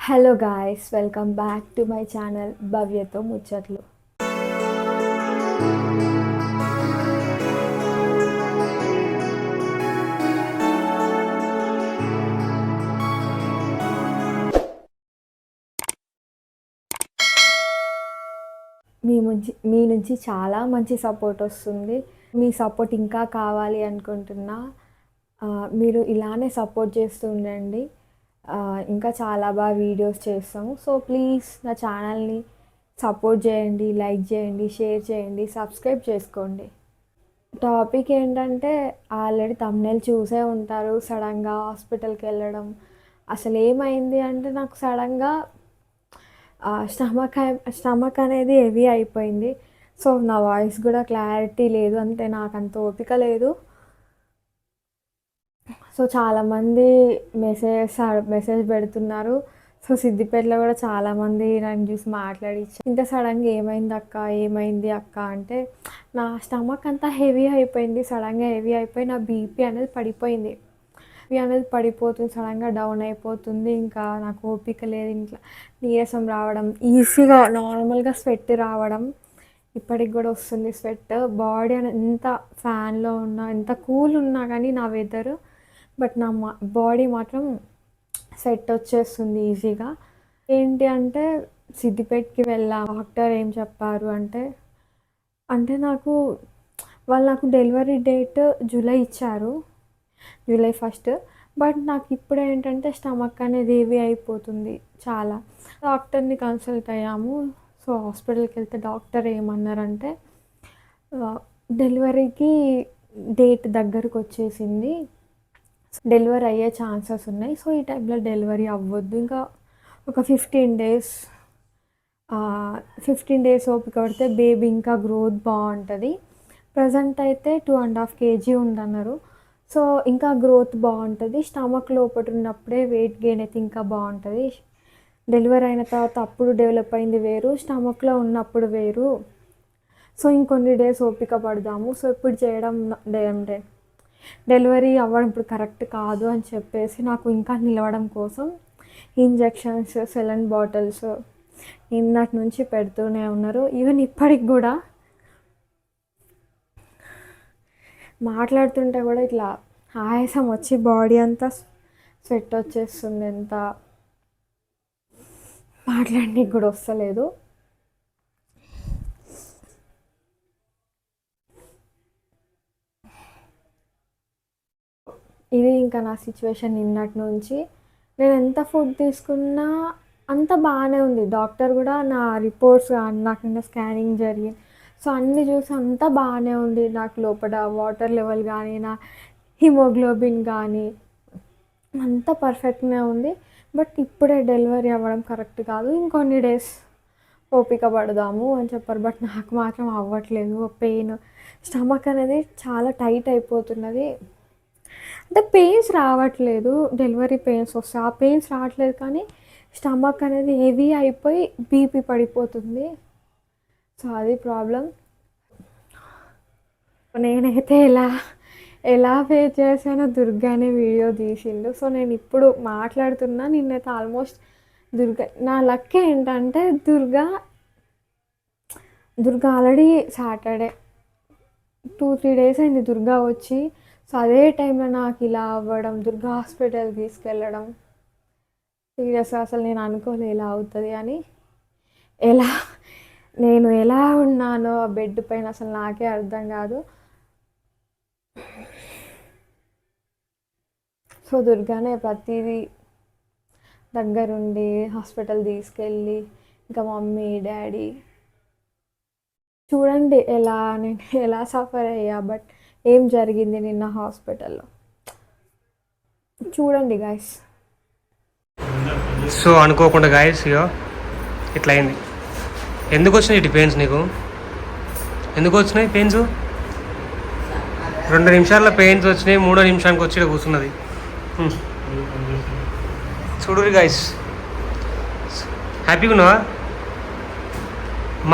Hello guys, welcome back to my channel భవ్యతో ముచ్చట్లు. మీ నుంచి చాలా మంచి సపోర్ట్ వస్తుంది. మీ సపోర్ట్ ఇంకా కావాలి అనుకుంటున్నా. మీరు ఇలానే సపోర్ట్ చేస్తూ ఉండండి. ఇంకా చాలా బాగా వీడియోస్ చేస్తాము. సో ప్లీజ్ నా ఛానల్ని సపోర్ట్ చేయండి, లైక్ చేయండి, షేర్ చేయండి, సబ్స్క్రైబ్ చేసుకోండి. టాపిక్ ఏంటంటే ఆల్రెడీ థంబ్నెయిల్ చూసే ఉంటారు. సడన్గా హాస్పిటల్కి వెళ్ళడం. అసలు ఏమైంది అంటే నాకు సడన్గా స్టమక్ అనేది హెవీ అయిపోయింది. సో నా వాయిస్ కూడా క్లారిటీ లేదు, అంటే నాకు అంత ఓపిక లేదు. సో చాలామంది మెసేజ్ పెడుతున్నారు. సో సిద్దిపేటలో కూడా చాలామంది నన్ను చూసి మాట్లాడించారు, ఇంత సడన్గా ఏమైంది అక్క అంటే నా స్టమక్ అంతా హెవీ అయిపోయింది. సడన్గా హెవీ అయిపోయి నా బీపీ అనేది పడిపోతుంది, సడన్గా డౌన్ అయిపోతుంది. ఇంకా నాకు ఓపిక లేదు. ఇంట్లో నీరసం రావడం, ఈజీగా నార్మల్గా స్వెట్ రావడం, ఇప్పటికి కూడా వస్తుంది స్వెట్. బాడీ అని ఎంత ఫ్యాన్లో ఉన్నా, ఎంత కూల్ ఉన్నా కానీ నా వెదర్, బట్ నా బాడీ మాత్రం స్వెట్ వచ్చేస్తుంది ఈజీగా. ఏంటి అంటే సిద్దిపేటకి వెళ్ళా. డాక్టర్ ఏం చెప్పారు అంటే వాళ్ళు నాకు డెలివరీ డేట్ జూలై ఇచ్చారు, జూలై 1. బట్ నాకు ఇప్పుడు ఏంటంటే స్టమక్ అనేది హెవీ అయిపోతుంది చాలా. డాక్టర్ని కన్సల్ట్ అయ్యాము. సో హాస్పిటల్కి వెళ్తే డాక్టర్ ఏమన్నారంటే డెలివరీకి డేట్ దగ్గరకు వచ్చేసింది, డెలివరీ అయ్యే ఛాన్సెస్ ఉన్నాయి. సో ఈ టైంలో డెలివరీ అవ్వద్దు, ఇంకా ఒక 15 డేస్ ఓపిక పడితే బేబీ ఇంకా గ్రోత్ బాగుంటుంది. ప్రజెంట్ అయితే 2.5 kg ఉందన్నారు. సో ఇంకా గ్రోత్ బాగుంటుంది. స్టమక్ లోపల ఉన్నప్పుడే వెయిట్ గెయిన్ అయితే ఇంకా బాగుంటుంది. డెలివరీ అయిన తర్వాత అప్పుడు డెవలప్ అయింది వేరు, స్టమక్లో ఉన్నప్పుడు వేరు. సో ఇంకొన్ని డేస్ ఓపిక పడదాము. సో ఇప్పుడు చేయడం డెలివరీ అవ్వడం ఇప్పుడు కరెక్ట్ కాదు అని చెప్పేసి నాకు ఇంకా నిలవడం కోసం ఇంజెక్షన్స్, సెలైన్ బాటిల్స్ నిన్నటి నుంచి పెడుతూనే ఉన్నారు. ఈవెన్ ఇప్పటికి కూడా మాట్లాడుతుంటే కూడా ఇట్లా ఆయాసం వచ్చి బాడీ అంతా స్వెట్ వచ్చేస్తుంది. ఎంత మాట్లాడడానికి కూడా వస్తలేదు. ఇది ఇంకా నా సిచ్యువేషన్ నిన్నటి నుంచి. నేను ఎంత ఫుడ్ తీసుకున్నా అంత బాగానే ఉంది. డాక్టర్ కూడా నా రిపోర్ట్స్ నాకు ఇంకా స్కానింగ్ జరిగింది. సో అన్నీ చూసి అంతా బాగానే ఉంది. నాకు లోపల వాటర్ లెవెల్ కానీ, నా హిమోగ్లోబిన్ కానీ అంతా పర్ఫెక్ట్గా ఉంది. బట్ ఇప్పుడే డెలివరీ అవ్వడం కరెక్ట్ కాదు, ఇంకొన్ని డేస్ ఓపిక పడదాము అని చెప్పారు. బట్ నాకు మాత్రం అవ్వట్లేదు. పెయిన్, స్టమక్ అనేది చాలా టైట్ అయిపోతున్నది. అంటే పెయిన్స్ రావట్లేదు, డెలివరీ పెయిన్స్ వస్తాయి, ఆ పెయిన్స్ రావట్లేదు, కానీ స్టమక్ అనేది హెవీ అయిపోయి బీపీ పడిపోతుంది. సో అది ప్రాబ్లం. నేనైతే ఎలా ఫేస్ చేశానో దుర్గానే వీడియో తీసిండు. సో నేను ఇప్పుడు మాట్లాడుతున్నా, నిన్నైతే ఆల్మోస్ట్ నా లక్ ఏంటంటే దుర్గా ఆల్రెడీ సాటర్డే 2-3 డేస్ అయింది దుర్గా వచ్చి. సో అదే టైంలో నాకు ఇలా అవ్వడం, దుర్గా హాస్పిటల్ తీసుకెళ్ళడం, సీరియస్గా అసలు నేను అనుకోలే ఇలా అవుతుంది అని. నేను ఎలా ఉన్నానో ఆ బెడ్ పైన అసలు నాకే అర్థం కాదు. సో దుర్గానే ప్రతిదీ దగ్గరుండి హాస్పిటల్ తీసుకెళ్ళి, ఇంకా మమ్మీ, డాడీ చూడండి నేను ఎలా సఫర్ అయ్యా. బట్ ఏం జరిగింది నిన్న హాస్పిటల్లో చూడండి గాయస్. సో అనుకోకుండా గాయస్ ఇట్లా అయింది. ఎందుకు వచ్చినాయి ఇటు పెయిన్స్? నీకు ఎందుకు వచ్చినాయి పెయిన్స్? 2 నిమిషాల్లో పెయిన్స్ వచ్చినాయి, 3వ నిమిషానికి వచ్చి కూర్చున్నది. చూడు గాయస్, హ్యాపీగా ఉన్నావా?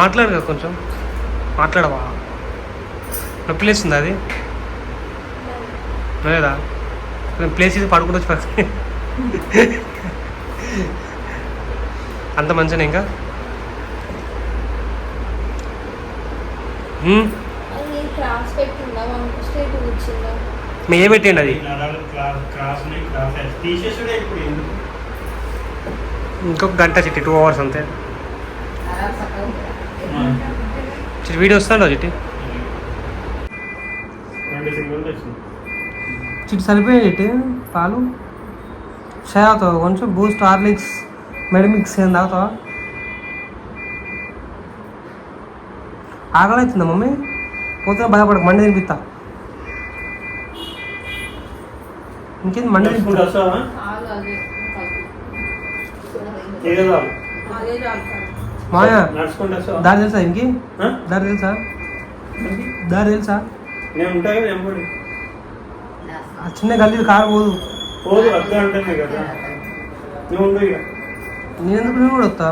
మాట్లాడగా, కొంచెం మాట్లాడవా? నొప్పి లేస్తుంది అది లేదా? ప్లేస్ ఇది పడుకుంటూ వచ్చి అంత మంచిగా ఇంకా అది క్రాస్ పెట్టిందా స్ట్రేట్ కూర్చుందా మీ ఏ పెట్టండి అది ఇంకొక గంట చిట్టి 2 hours అంతే చిట్టి వీడియో వస్తాడు చిట్టి చిట్టి సరిపోయాయి చిట్టి పాలు చాయ్ అవుతావు కొంచెం బూస్ట్ హార్లిక్స్ మెడమిక్స్ ఏం తాగుతావా ఆకలి అవుతుందా మమ్మీ పోతే భయపడకు మండి తినిపిస్తా ఇంకేంది మండి తినిపిస్తా మాయా దారి తెలుసా ఇంకి దారి తెలుసా దారి తెలుసా ఆ చిన్న గల్లీ కారు పోదు నేను ఎందుకు నేను కూడా వస్తా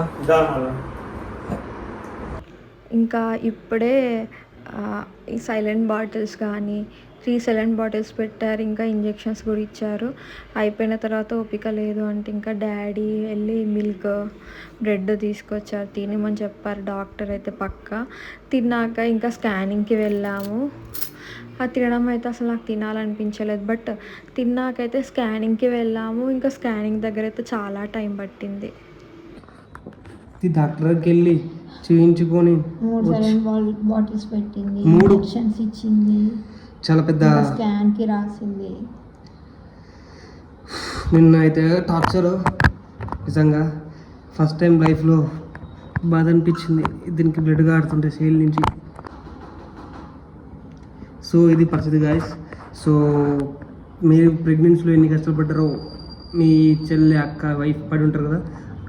ఇంకా ఇప్పుడే ఈ సైలెంట్ బాటిల్స్ కానీ 3 సైలెంట్ బాటిల్స్ పెట్టారు, ఇంకా ఇంజెక్షన్స్ కూడా ఇచ్చారు. అయిపోయిన తర్వాత ఓపిక లేదు అంటే ఇంకా డాడీ వెళ్ళి మిల్క్ బ్రెడ్ తీసుకొచ్చారు, తినమని చెప్పారు డాక్టర్ అయితే పక్క. తిన్నాక ఇంకా స్కానింగ్కి వెళ్ళాము. అది తినడం అయితే అసలు నాకు తినాలనిపించలేదు, బట్ తిన్నాకైతే స్కానింగ్కి వెళ్ళాము. ఇంకా స్కానింగ్ దగ్గర అయితే చాలా టైం పట్టింది. డాక్టర్ దగ్గరికి వెళ్ళి చూయించుకొని 3 సైలెంట్ బాటిల్స్ పెట్టింది, ఇంజెక్షన్స్ ఇచ్చింది, చాలా పెద్ద స్కాన్కి రాసింది. నిన్న అయితే టార్చర్ నిజంగా ఫస్ట్ టైం లైఫ్లో బాధ అనిపించింది. దీనికి బ్లడ్ కారుతుంటే సేల్ నుంచి. సో ఇది పరిస్థితి గాయస్. సో మీరు ప్రెగ్నెన్సీలో ఎన్ని కష్టపడ్డారో మీ చెల్లి అక్క వైఫ్ పడి ఉంటారు కదా,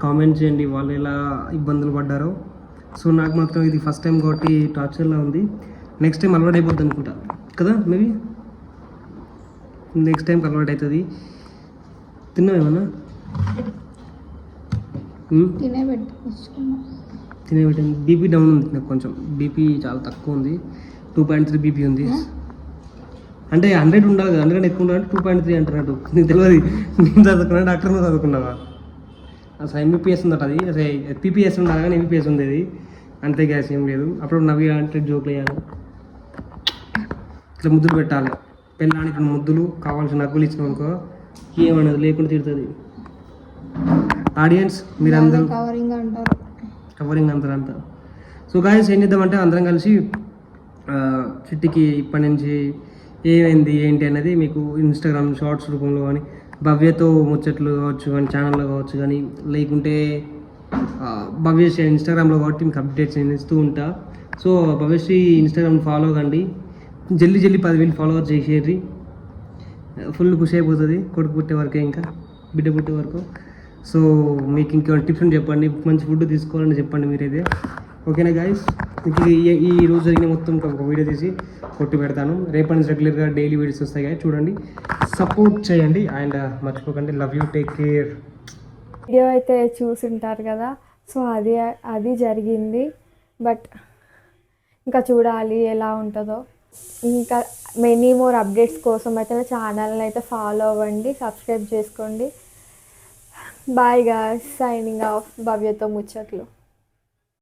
కామెంట్ చేయండి వాళ్ళు ఎలా ఇబ్బందులు పడ్డారో. సో నాకు మాత్రం ఇది ఫస్ట్ టైం కాబట్టి టార్చర్లా ఉంది. నెక్స్ట్ టైం అలవాటు అయిపోద్ది అనుకుంటా కదా, మేబీ నెక్స్ట్ టైంకి అలవాటు అవుతుంది. తిన్నావేమన్నా? తినేబెట్టింది. బీపీ డౌన్ ఉంది నాకు, కొంచెం బీపీ చాలా తక్కువ ఉంది, 2.3 బీపీ ఉంది. అంటే 100 ఉండాలి కదా, 100 ఎక్కువ ఉండాలంటే 2.3 అంటున్నట్టు. నీకు తెలియదు, నేను చదువుకున్నా డాక్టర్ మీద చదువుకున్నావా? అసలు ఎంబీపీఎస్ ఉందట, అది అసలు పీపీఎస్ ఉండాలి కానీ ఎంబీపీఎస్ ఉండేది అంతే, గ్యాస్ ఏం లేదు. అప్పుడు నవ్వి అంటే జోకులు వేయాలి, ఇట్లా ముద్దులు పెట్టాలి పెళ్ళానికి. ముద్దులు కావాల్సిన నగ్గులు ఇచ్చినాం అనుకో ఏమన్నది లేకుండా తిడుతుంది. ఆడియన్స్ మీరందరూ కవరింగ్ అంతా. సో గాయస్ ఏం చేద్దామంటే అందరం కలిసి చిట్టికి ఇప్పటి నుంచి ఏమైంది ఏంటి అనేది మీకు ఇన్స్టాగ్రామ్ షార్ట్స్ రూపంలో కానీ, భవ్యతో ముచ్చట్లు కావచ్చు కానీ ఛానల్లో కావచ్చు కానీ, లేకుంటే భవ్యశ్రీ ఇన్స్టాగ్రామ్లో కాబట్టి మీకు అప్డేట్స్ ఇస్తూ ఉంటా. సో భవ్యశ్రీ ఇన్స్టాగ్రామ్ ఫాలో కండి, జల్దీ 10,000 ఫాలోవర్స్ చేసేది. ఫుల్ ఖుషి అయిపోతుంది కొడుకు పుట్టే వరకే, ఇంకా బిడ్డ పుట్టే వరకు. సో మీకు ఇంకేమైనా టిప్స్ చెప్పండి, మంచి ఫుడ్ తీసుకోవాలని చెప్పండి మీరైతే. ఓకేనా గాయస్, మీకు ఈ రోజు జరిగిన మొత్తం ఒక వీడియో తీసి కొట్టి పెడతాను. రేపటి నుంచి రెగ్యులర్గా డైలీ వీడియోస్ వస్తాయి గాయ, చూడండి, సపోర్ట్ చేయండి. అండ్ మర్చిపోకండి, love you, take care. Video అయితే చూసుంటారు కదా, సో అది జరిగింది. బట్ ఇంకా చూడాలి ఎలా ఉంటుందో. ఇంకా మెనీ మోర్ అప్డేట్స్ కోసం అయితే నా ఛానల్ని అయితే ఫాలో అవ్వండి, సబ్స్క్రైబ్ చేసుకోండి. బాయ్ గాయ్స్, సైనింగ్ ఆఫ్, భవ్యతో ముచ్చట్లు.